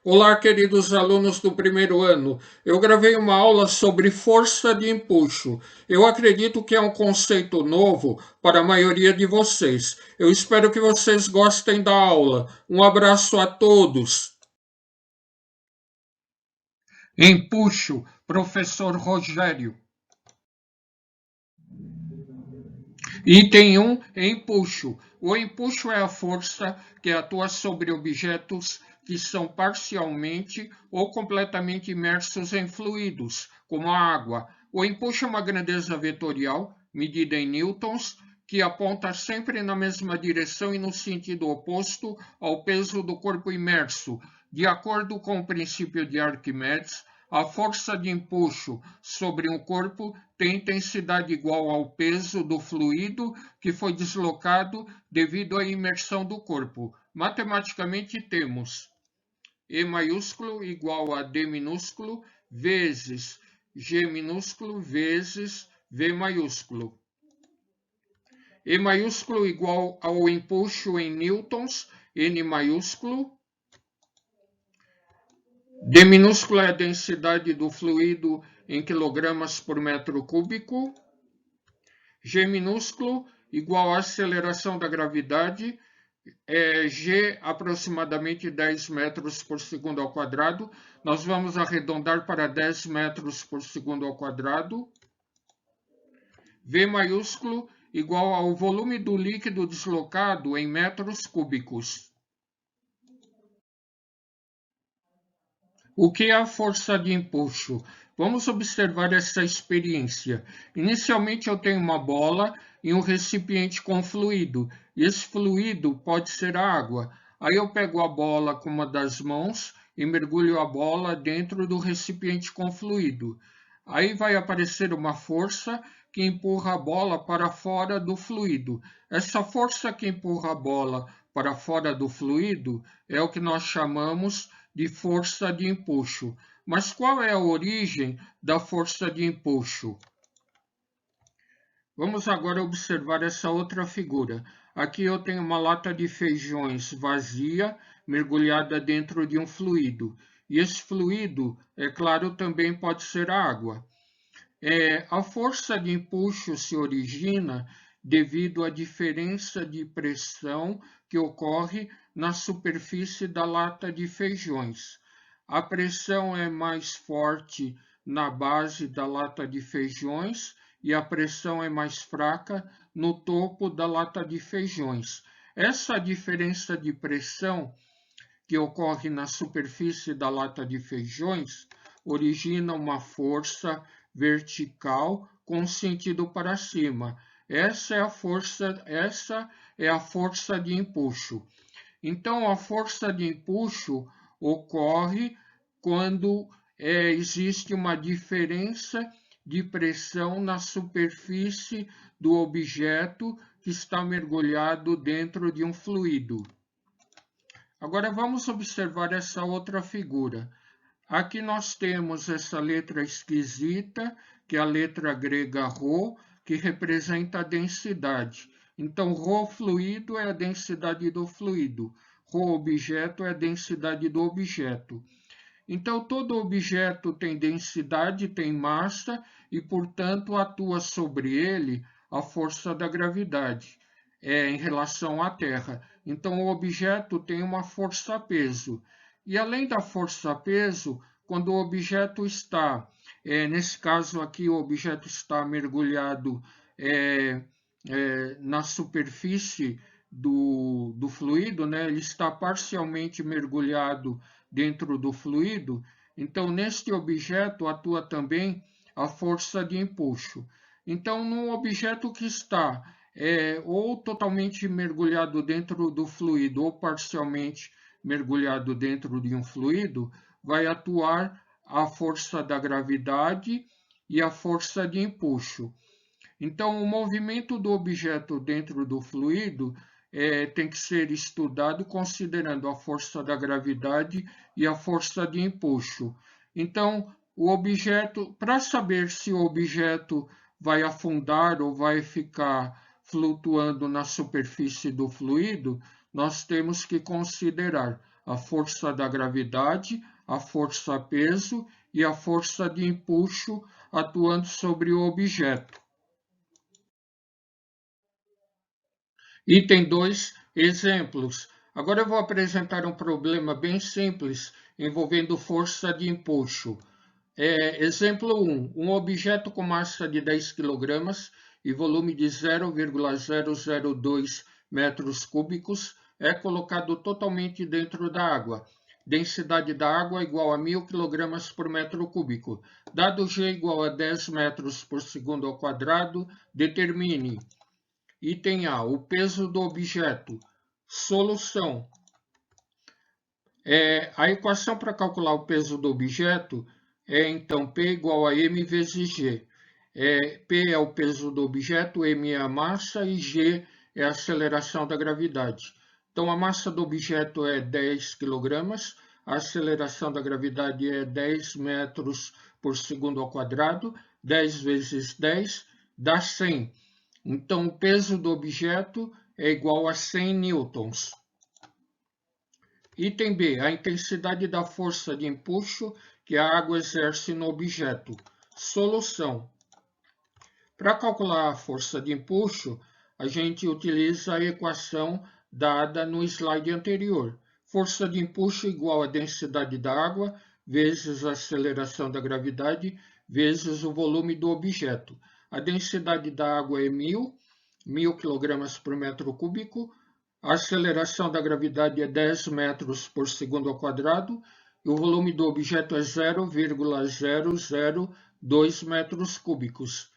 Olá, queridos alunos do primeiro ano. Eu gravei uma aula sobre força de empuxo. Eu acredito que é um conceito novo para a maioria de vocês. Eu espero que vocês gostem da aula. Um abraço a todos. Empuxo, professor Rogério. Item 1, empuxo. O empuxo é a força que atua sobre objetos que são parcialmente ou completamente imersos em fluidos, como a água. O empuxo é uma grandeza vetorial, medida em newtons, que aponta sempre na mesma direção e no sentido oposto ao peso do corpo imerso. De acordo com o princípio de Arquimedes, a força de empuxo sobre um corpo tem intensidade igual ao peso do fluido que foi deslocado devido à imersão do corpo. Matematicamente temos E maiúsculo igual a D minúsculo vezes G minúsculo vezes V maiúsculo. E maiúsculo igual ao empuxo em newtons, N maiúsculo. D minúsculo é a densidade do fluido em quilogramas por metro cúbico. G minúsculo igual à aceleração da gravidade, G aproximadamente 10 metros por segundo ao quadrado. Nós vamos arredondar para 10 metros por segundo ao quadrado. V maiúsculo igual ao volume do líquido deslocado em metros cúbicos. O que é a força de empuxo? Vamos observar essa experiência. Inicialmente eu tenho uma bola e um recipiente com fluido. E esse fluido pode ser a água. Aí eu pego a bola com uma das mãos e mergulho a bola dentro do recipiente com fluido. Aí vai aparecer uma força que empurra a bola para fora do fluido. Essa força que empurra a bola para fora do fluido é o que nós chamamos de força de empuxo. Mas qual é a origem da força de empuxo? Vamos agora observar essa outra figura. Aqui eu tenho uma lata de feijões vazia, mergulhada dentro de um fluido. E esse fluido, é claro, também pode ser água. A força de empuxo se origina devido à diferença de pressão que ocorre na superfície da lata de feijões. A pressão é mais forte na base da lata de feijões e a pressão é mais fraca no topo da lata de feijões. Essa diferença de pressão que ocorre na superfície da lata de feijões origina uma força vertical com sentido para cima. Essa é a força de empuxo. Então, a força de empuxo ocorre quando existe uma diferença de pressão na superfície do objeto que está mergulhado dentro de um fluido. Agora vamos observar essa outra figura. Aqui nós temos essa letra esquisita, que é a letra grega ρ, que representa a densidade. Então, ρ fluido é a densidade do fluido, ρ objeto é a densidade do objeto. Então, todo objeto tem densidade, tem massa e, portanto, atua sobre ele a força da gravidade em relação à Terra. Então, o objeto tem uma força-peso. E além da força-peso, quando o objeto está, nesse caso aqui, o objeto está mergulhado na superfície do fluido, né? Ele está parcialmente mergulhado dentro do fluido, então neste objeto atua também a força de empuxo. Então, num objeto que está ou totalmente mergulhado dentro do fluido ou parcialmente mergulhado dentro de um fluido, vai atuar a força da gravidade e a força de empuxo. Então, o movimento do objeto dentro do fluido tem que ser estudado considerando a força da gravidade e a força de empuxo. Então, o objeto, para saber se o objeto vai afundar ou vai ficar flutuando na superfície do fluido, nós temos que considerar a força da gravidade, a força-peso e a força de empuxo atuando sobre o objeto. Item 2, exemplos. Agora eu vou apresentar um problema bem simples envolvendo força de empuxo. Exemplo 1. Um objeto com massa de 10 kg e volume de 0,002 metros cúbicos é colocado totalmente dentro da água. Densidade da água igual a 1000 kg por metro cúbico. Dado G igual a 10 metros por segundo ao quadrado, determine. Item A, o peso do objeto. Solução. A equação para calcular o peso do objeto é, então, P igual a M vezes G. P é o peso do objeto, M é a massa e G é a aceleração da gravidade. Então, a massa do objeto é 10 kg, a aceleração da gravidade é 10 metros por segundo ao quadrado, 10 vezes 10 dá 100. Então, o peso do objeto é igual a 100 newtons. Item B, a intensidade da força de empuxo que a água exerce no objeto. Solução. Para calcular a força de empuxo, a gente utiliza a equação dada no slide anterior. Força de empuxo igual a densidade da água vezes a aceleração da gravidade vezes o volume do objeto. A densidade da água é 1000 kg por metro cúbico. A aceleração da gravidade é 10 metros por segundo ao quadrado e o volume do objeto é 0,002 metros cúbicos.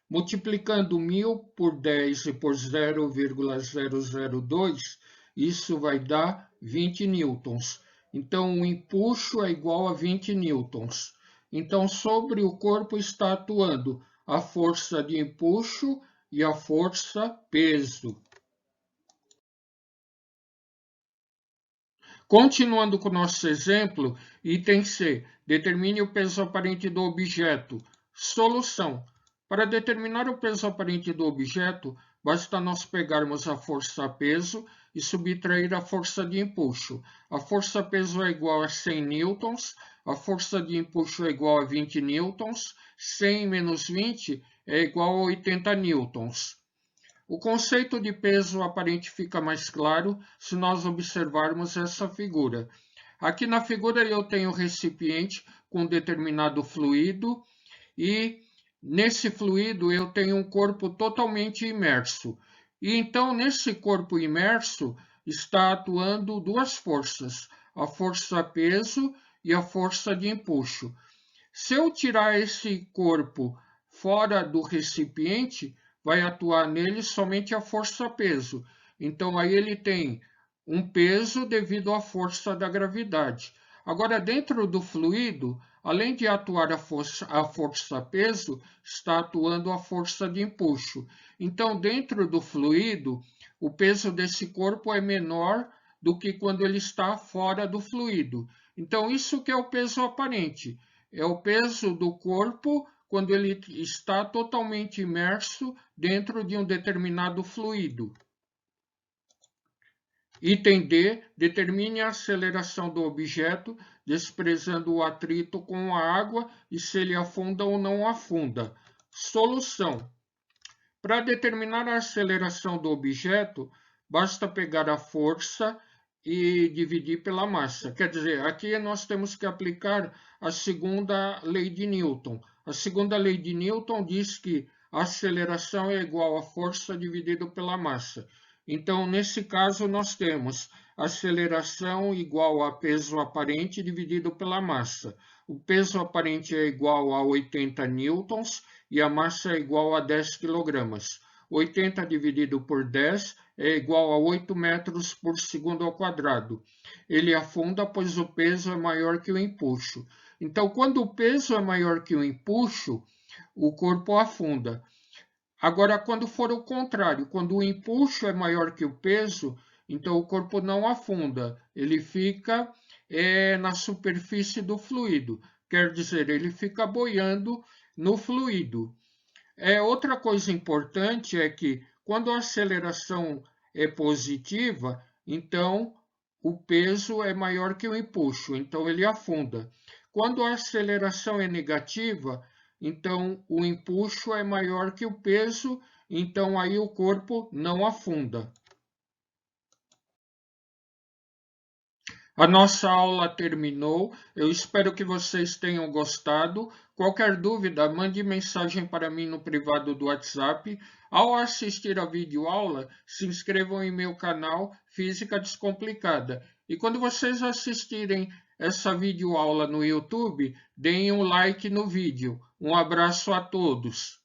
Multiplicando 1000 por 10 e por 0,002, isso vai dar 20 newtons. Então, o empuxo é igual a 20 newtons. Então, sobre o corpo está atuando a força de empuxo e a força-peso. Continuando com o nosso exemplo, item C. Determine o peso aparente do objeto. Solução. Para determinar o peso aparente do objeto, basta nós pegarmos a força-peso e subtrair a força de empuxo. A força-peso é igual a 100 newtons, a força de empuxo é igual a 20 newtons, 100 menos 20 é igual a 80 newtons. O conceito de peso aparente fica mais claro se nós observarmos essa figura. Aqui na figura eu tenho um recipiente com determinado fluido e nesse fluido eu tenho um corpo totalmente imerso. E então nesse corpo imerso está atuando duas forças, a força-peso e a força de empuxo. Se eu tirar esse corpo fora do recipiente, vai atuar nele somente a força-peso. Então, aí ele tem um peso devido à força da gravidade. Agora, dentro do fluido, além de atuar a força-peso, está atuando a força de empuxo. Então, dentro do fluido, o peso desse corpo é menor do que quando ele está fora do fluido. Então, isso que é o peso aparente. É o peso do corpo quando ele está totalmente imerso dentro de um determinado fluido. Item D. Determine a aceleração do objeto, desprezando o atrito com a água e se ele afunda ou não afunda. Solução. Para determinar a aceleração do objeto, basta pegar a força e dividir pela massa. Quer dizer, aqui nós temos que aplicar a segunda lei de Newton. A segunda lei de Newton diz que a aceleração é igual à força dividido pela massa. Então, nesse caso, nós temos aceleração igual a peso aparente dividido pela massa. O peso aparente é igual a 80 newtons e a massa é igual a 10 kg. 80 dividido por 10 é igual a 8 metros por segundo ao quadrado. Ele afunda, pois o peso é maior que o empuxo. Então, quando o peso é maior que o empuxo, o corpo afunda. Agora, quando for o contrário, quando o empuxo é maior que o peso, então o corpo não afunda, ele fica na superfície do fluido. Quer dizer, ele fica boiando no fluido. Outra coisa importante é que quando a aceleração é positiva, então o peso é maior que o empuxo, então ele afunda. Quando a aceleração é negativa, então o empuxo é maior que o peso, então aí o corpo não afunda. A nossa aula terminou. Eu espero que vocês tenham gostado. Qualquer dúvida, mande mensagem para mim no privado do WhatsApp. Ao assistir a videoaula, se inscrevam em meu canal Física Descomplicada. E quando vocês assistirem essa videoaula no YouTube, deem um like no vídeo. Um abraço a todos.